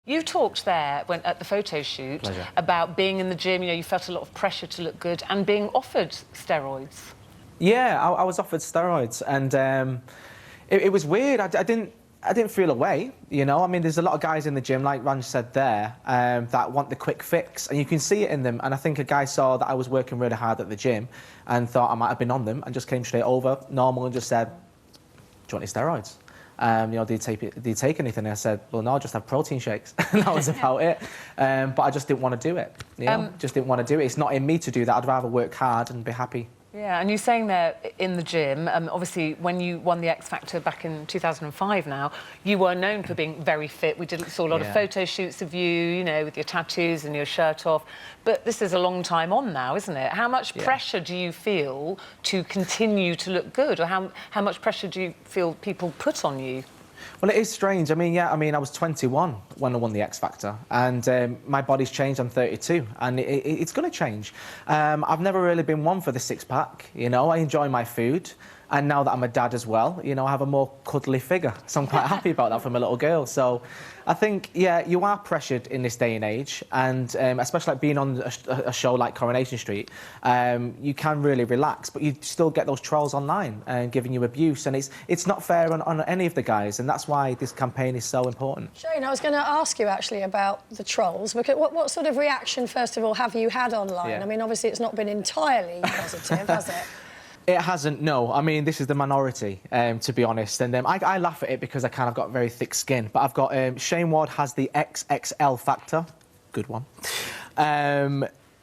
You talked there at the photo shoot about being in the gym, you felt a lot of pressure to look good and being offered steroids. Yeah, I was offered steroids and it was weird. I didn't feel away, I mean, there's a lot of guys in the gym, like Ranj said there, that want the quick fix, and you can see it in them. And I think a guy saw that I was working really hard at the gym and thought I might have been on them and just came straight over, normal, and just said, "Do you want any steroids? Do you take anything?" And I said, "Well, no, I just have protein shakes." And that was about it. But I just didn't want to do it. Just didn't want to do it. It's not in me to do that. I'd rather work hard and be happy. Yeah, and you're saying there in the gym, obviously when you won the X Factor back in 2005 now, you were known for being very fit. We saw a lot of photo shoots of you, with your tattoos and your shirt off. But this is a long time on now, isn't it? How much pressure do you feel to continue to look good? Or how much pressure do you feel people put on you? Well, it is strange. I mean, I was 21 when I won the X Factor, and my body's changed. I'm 32, and it's going to change. I've never really been one for the six-pack, I enjoy my food, and now that I'm a dad as well, I have a more cuddly figure, so I'm quite happy about that from a little girl. So I think, you are pressured in this day and age, and especially like being on a show like Coronation Street, you can really relax, but you still get those trolls online giving you abuse, and it's not fair on any of the guys, and that's why this campaign is so important. Shayne, I was going to ask you actually about the trolls, because what sort of reaction, first of all, have you had online? I mean, obviously it's not been entirely positive, has it? It hasn't, no. I mean, this is the minority, to be honest. And I laugh at it because I kind of got very thick skin. But I've got Shayne Ward has the XXL factor. Good one.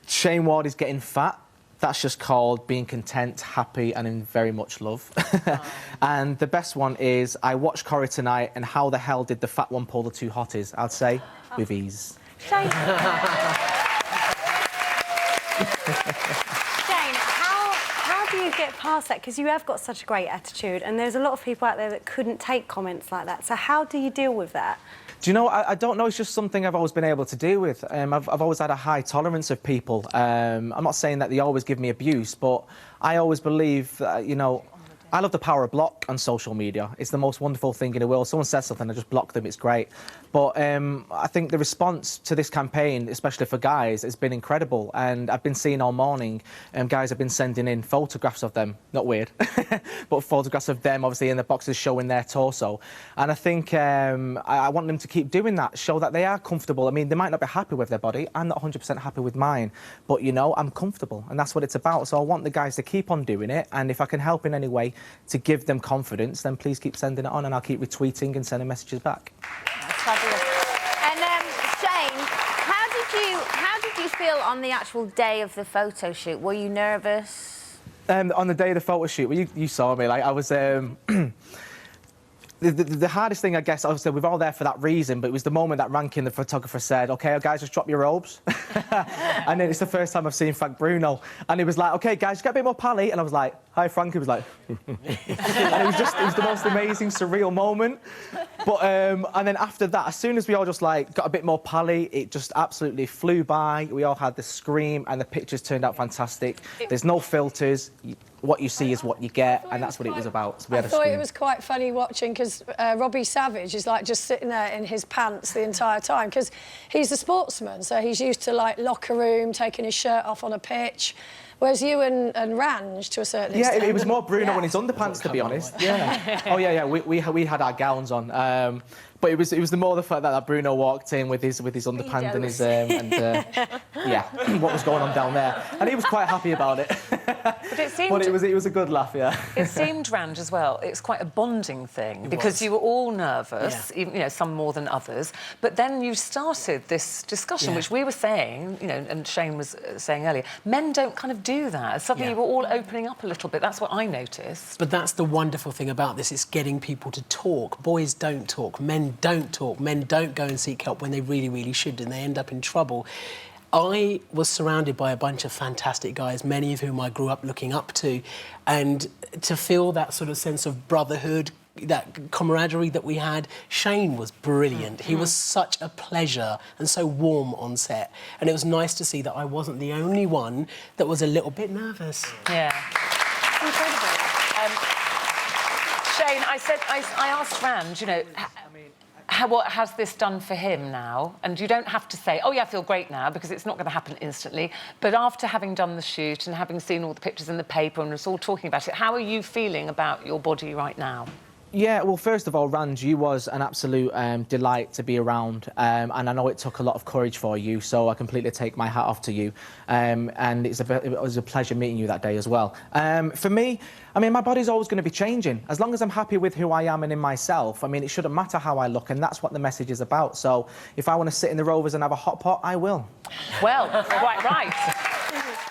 Shayne Ward is getting fat. That's just called being content, happy, and in very much love. And the best one is I watched Corrie tonight, and how the hell did the fat one pull the two hotties? I'd say with ease. Shayne. How do you get past that? Because you have got such a great attitude, and there's a lot of people out there that couldn't take comments like that. So how do you deal with that? Do you know, I don't know, it's just something I've always been able to deal with. I've always had a high tolerance of people. I'm not saying that they always give me abuse, but I always believe that, I love the power of block on social media. It's the most wonderful thing in the world. Someone says something, I just block them, it's great. But I think the response to this campaign, especially for guys, has been incredible. And I've been seeing all morning, guys have been sending in photographs of them, not weird, but photographs of them, obviously, in the boxes showing their torso. And I think I want them to keep doing that, show that they are comfortable. I mean, they might not be happy with their body. I'm not 100% happy with mine. But, I'm comfortable, and that's what it's about. So I want the guys to keep on doing it. And if I can help in any way to give them confidence, then please keep sending it on, and I'll keep retweeting and sending messages back. That's fabulous. And Shayne, how did you feel on the actual day of the photo shoot? Were you nervous? On the day of the photo shoot, well, you saw me. Like I was. The hardest thing, I guess, obviously, we're all there for that reason, but it was the moment that Rankin, the photographer, said, "OK, guys, just drop your robes." And then it's the first time I've seen Frank Bruno. And he was like, "OK, guys, get a bit more pally." And I was like, "Hi, Frank." He was like... And it was the most amazing, surreal moment. But, and then after that, as soon as we all just, got a bit more pally, it just absolutely flew by. We all had the scream, and the pictures turned out fantastic. There's no filters. What you see is what you get, and that's what it was about. So we had a scream. I thought it was quite funny watching, because Robbie Savage is just sitting there in his pants the entire time, because he's a sportsman, so he's used to locker room, taking his shirt off on a pitch, whereas you and Ranj, to a certain extent. Yeah, it was more Bruno in his underpants, to be honest. Yeah. Oh yeah, we had our gowns on. But it was more the fact that Bruno walked in with his underpants and his what was going on down there, and he was quite happy about it. But it seemed. But it was a good laugh, yeah. It seemed, Ranj, as well. It's quite a bonding thing because you were all nervous, even, some more than others. But then you started this discussion, which we were saying, and Shayne was saying earlier. Men don't kind of do that. Suddenly, you were all opening up a little bit. That's what I noticed. But that's the wonderful thing about this. It's getting people to talk. Boys don't talk. Men don't talk. Men don't go and seek help when they really, really should, and they end up in trouble. I was surrounded by a bunch of fantastic guys, many of whom I grew up looking up to, and to feel that sort of sense of brotherhood, that camaraderie that we had, Shayne was brilliant. He was such a pleasure and so warm on set, and it was nice to see that I wasn't the only one that was a little bit nervous. Yeah. Incredible. Shayne, I asked Ranj, what has this done for him now? And you don't have to say, oh, yeah, I feel great now, because it's not going to happen instantly. But after having done the shoot and having seen all the pictures in the paper and us all talking about it, how are you feeling about your body right now? Yeah, well, first of all, Ranj, you was an absolute delight to be around, and I know it took a lot of courage for you, so I completely take my hat off to you, and it was a pleasure meeting you that day as well. For me, I mean, my body's always going to be changing. As long as I'm happy with who I am and in myself, I mean, it shouldn't matter how I look, and that's what the message is about. So if I want to sit in the Rovers and have a hot pot, I will. Well, quite right.